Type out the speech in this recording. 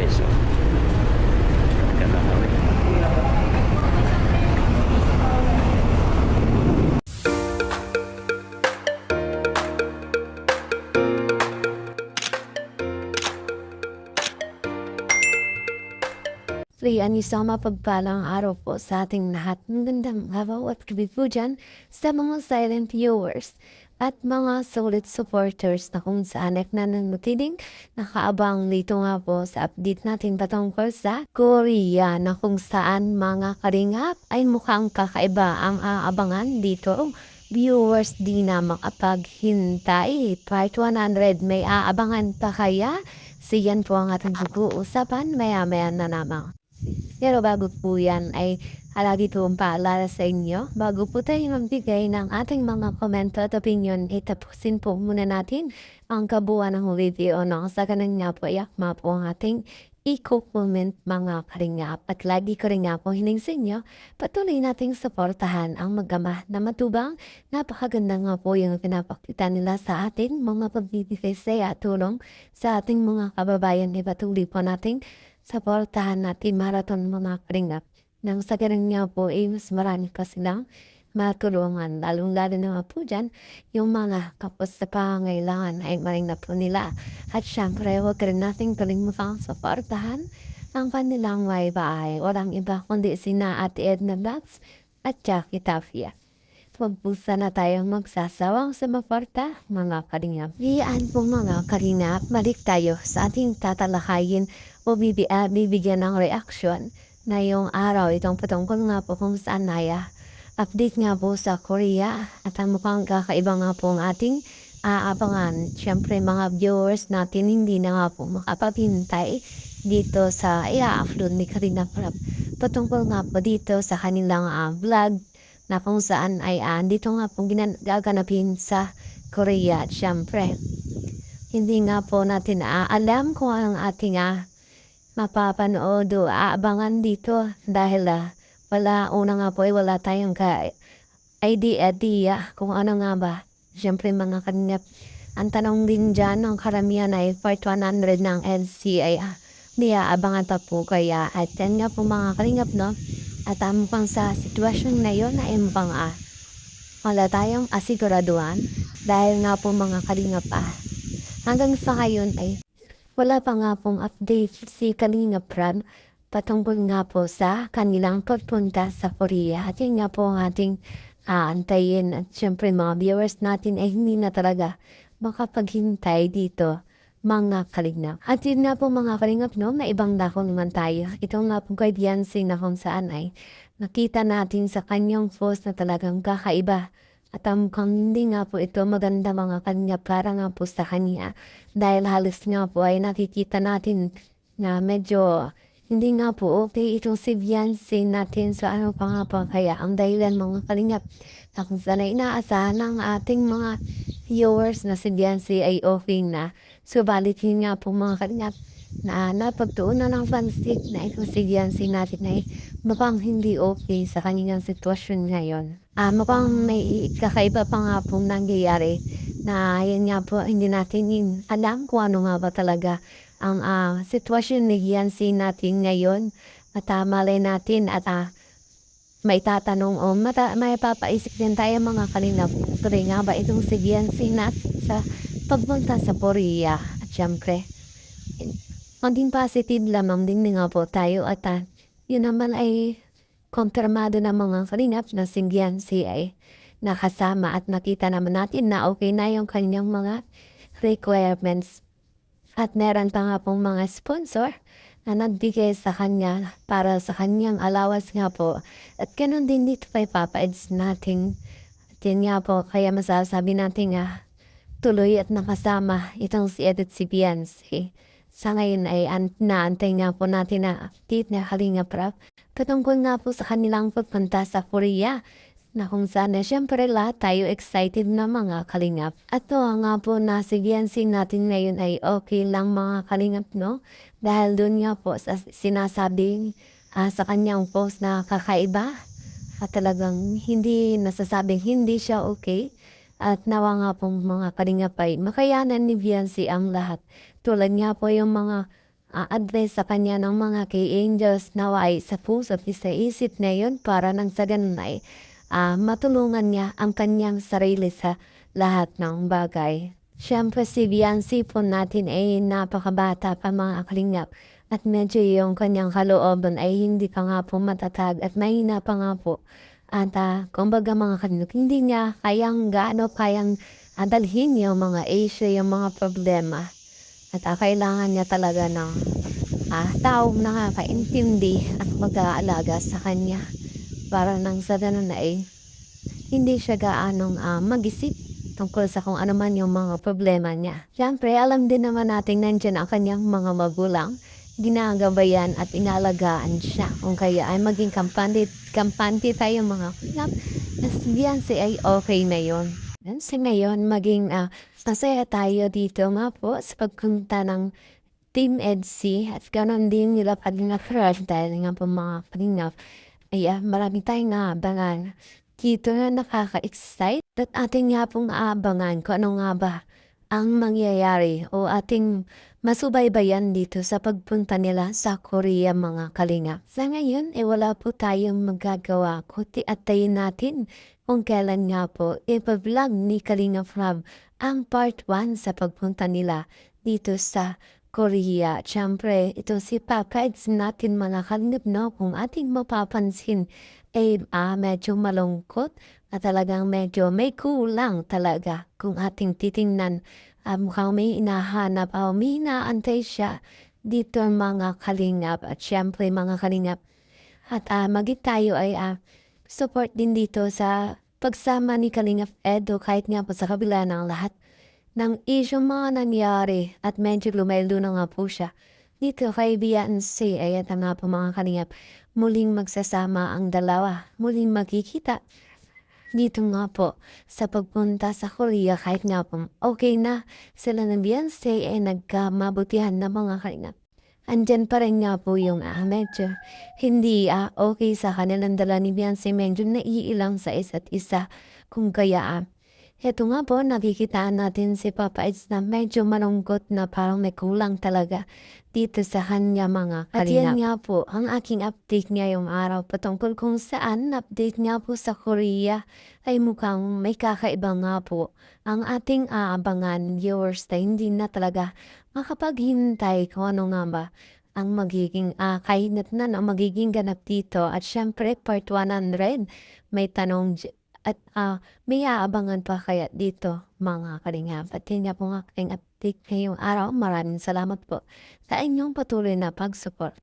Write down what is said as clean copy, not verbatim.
guys. So, ganda na rin. Riyan, isang mapagpalang araw po sa ating lahat. Magandang araw at gabi po dyan sa mga silent viewers at mga solid supporters na kung saan na nanutiling nakaabang dito nga po sa update natin patungkol sa Korea na kung saan mga karingap ay mukhang kakaiba ang aabangan dito. Viewers di na makapaghintay. Part 100 may aabangan pa kaya? Siyan po ang ating pag-uusapan maya-maya na naman. Pero bago po yan ay lagi pong paalala sa inyo, bago po tayo magbigay ng ating mga komento at opinion, itapusin po muna natin ang kabuuan ng video no? Sa kanan nga po yakma po ang ating i-comment mga karingap. At lagi ko rin nga po hiling sa inyo, patuloy nating suportahan ang magama na matubang. Napakaganda nga po yung pinapakita nila sa atin, mga pagbibigay sa tulong sa ating mga kababayan. Ipatuloy po nating supportahan natin marathon mga karingap. Nang sa ganun nga po mas marami pa silang matulungan. Lalong-lalo na nga po dyan, yung mga kapos sa pangailangan ay maring na po nila. At syempre, huwag rin nating kalimutang supportahan ang kanilang may bahay. Walang iba kundi sina Ate Edna Vlogs at Jackie Tafia. Magpusa na tayong magsasawang sumaporta, mga karingap. Iyaan po mga karingap, balik tayo sa ating tatalakayin o bibigyan ng reaksyon na yung araw itong patungkol nga po kung saan update nga po sa Korea at ang mukhang kakaiba nga po ang ating aabangan. Siyempre mga viewers natin hindi na nga po makapapintay dito sa i-upload ni Karina Prab patungkol nga po dito sa kanilang vlog na kung saan ay dito nga po gaganapin sa Korea. At syempre, hindi nga po natin alam kung ang ating mapapanood o aabangan dito dahil una nga po ay wala tayong idea kung ano nga ba. Syempre mga kaningap, ang tanong din dyan ng karamihan ay part 100 ng NCA may aabangan pa po kaya at yan nga po mga kaningap no. At mukhang sa sitwasyon na yun ay mukhang wala tayong asiguraduhan dahil nga po mga kalingap hanggang sa ngayon ay wala pa nga pong update si Kalingap Prab patungkol nga po sa kanilang pagpunta sa Korea. At yun nga po ang ating antayin at syempre mga viewers natin ay hindi na talaga makapaghintay dito mga kalingap. At yun nga po mga kalingap no, na ibang dako naman tayo. Ito nga po kay Beyonce na kung saan ay nakita natin sa kanyang post na talagang kakaiba. At mukhang hindi nga po ito maganda mga kanya para nga po sa kanya. Dahil halos nga po ay nakikita natin na medyo hindi nga po okay itong si Beyonce natin. So ano pa nga po kaya ang dahilan mga kalingap na kung saan ay inaasahan ng ating mga viewers na si Beyonce ay okay na. Subalit yun nga po mga kalingap na napagtuunan ng pansit na itong si Beyonce natin ay mukhang hindi okay sa kanyang sitwasyon ngayon. Mukhang may kakaiba pa nga pong nangyayari na yun nga po hindi natin alam kung ano nga ba talaga ang sitwasyon ni Beyonce natin ngayon. At malay natin at may tatanong o may papaisip din tayo mga kalingap. Tuloy nga ba itong si Beyonce natin sa pagpunta sa Korea? At syempre, konting positive lamang din nga po tayo at yun naman ay konfirmado na mga kalingap na si Beyonce ay nakasama at nakita naman natin na okay na yung kanyang mga requirements. At meron pa nga pong mga sponsor na nagbigay sa kanya para sa kanyang allowance nga po. At ganun din dito kay Papa Eds natin. At yun nga po, kaya masasabi natin tuloy at nakasama itong si Edith si Beyonce. Sa ngayon ay naantay nga po natin na update na Kalingap Prab patungkol nga po sa kanilang pagpunta sa Korea. Na kung saan syempre lahat tayo excited na mga kalingap. At nga po na si Beyonce natin ngayon ay okay lang mga kalingap no. Dahil doon nga po sa sinasabing sa kanyang post na kakaiba. At talagang hindi nasasabing hindi siya okay. At nawa nga pong mga kalingap ay makayanan ni Beyonce ang lahat. Tulad nga po yung mga address sa kanya ng mga kay angels naway sa puso at sa isip na yun para nang sa ganun ay matulungan niya ang kanyang sarili sa lahat ng bagay. Siyempre si Viancy po natin ay napakabata pa mga kalingap at medyo yung kanyang kalooban ay hindi pa nga po matatag at mahina pa nga po. At kumbaga mga kalingap, hindi niya kayang dalhin yung mga issue, yung mga problema. At kailangan niya talaga ng taong nakakaintindi at mag-aalaga sa kanya para nang sa ganun ay hindi siya gaanong mag-isip tungkol sa kung ano man yung mga problema niya. Siyempre, alam din naman natin nandiyan ang kanyang mga magulang, ginagabayan at inalagaan siya. Kung kaya ay maging kampante tayo mga kulap, nasbihan si ay okay na yon. Then sa ngayon, maging masaya tayo dito nga po sa pagpunta ng Team EDC at ganon din nila Kalingap Crush dahil nga po mga Kalingap ay marami tayong naabangan. Dito na nakaka-excite at ating nga pong aabangan kung ano nga ba ang mangyayari o ating masubaybayan dito sa pagpunta nila sa Korea mga Kalingap. Sa ngayon, wala po tayong magagawa kundi atayin natin kung kailan nga po ipa-vlog ni Kalingap Rob ang part 1 sa pagpunta nila dito sa Korea. Siyempre, ito si Papa Eds natin mga kalingap, no? Kung ating mapapansin, medyo malungkot at talagang medyo may kulang talaga kung ating titingnan. Mukhang may inahanap o may inaantay siya dito mga kalingap at siyempre mga kalingap. At maging tayo ay support din dito sa pagsama ni Kalingap Edo kahit nga po sa kabila ng lahat ng isyong mga nangyari at medyo lumaylo na nga po siya. Dito kay Viancy ay nga po mga kalingap, muling magsasama ang dalawa, muling magkikita. Dito nga po sa pagpunta sa Korea kahit nga po okay na sila ng Viancy ay nagkamabutihan na mga kalingap. Andyan pa rin nga po yung medyo hindi okay sa kanilang dala ni Viancy, medyo naiilang sa isa't isa kung kaya Heto nga po, nakikitaan natin si Papa Eds na medyo malungkot na parang may kulang talaga dito sa kanya mga kalingap. At yan nga po, ang aking update ngayong araw patungkol kung saan update nga po sa Korea ay mukhang may kakaiba nga po. Ang ating aabangan viewers na hindi na talaga makapaghintay kung ano nga ba ang magiging kahinatnan o magiging ganap dito. At syempre, part 100, may tanong at may aabangan pa kaya dito mga kalingap. At yun nga po nga aking update ngayong araw. Maraming salamat po sa inyong patuloy na pag-support.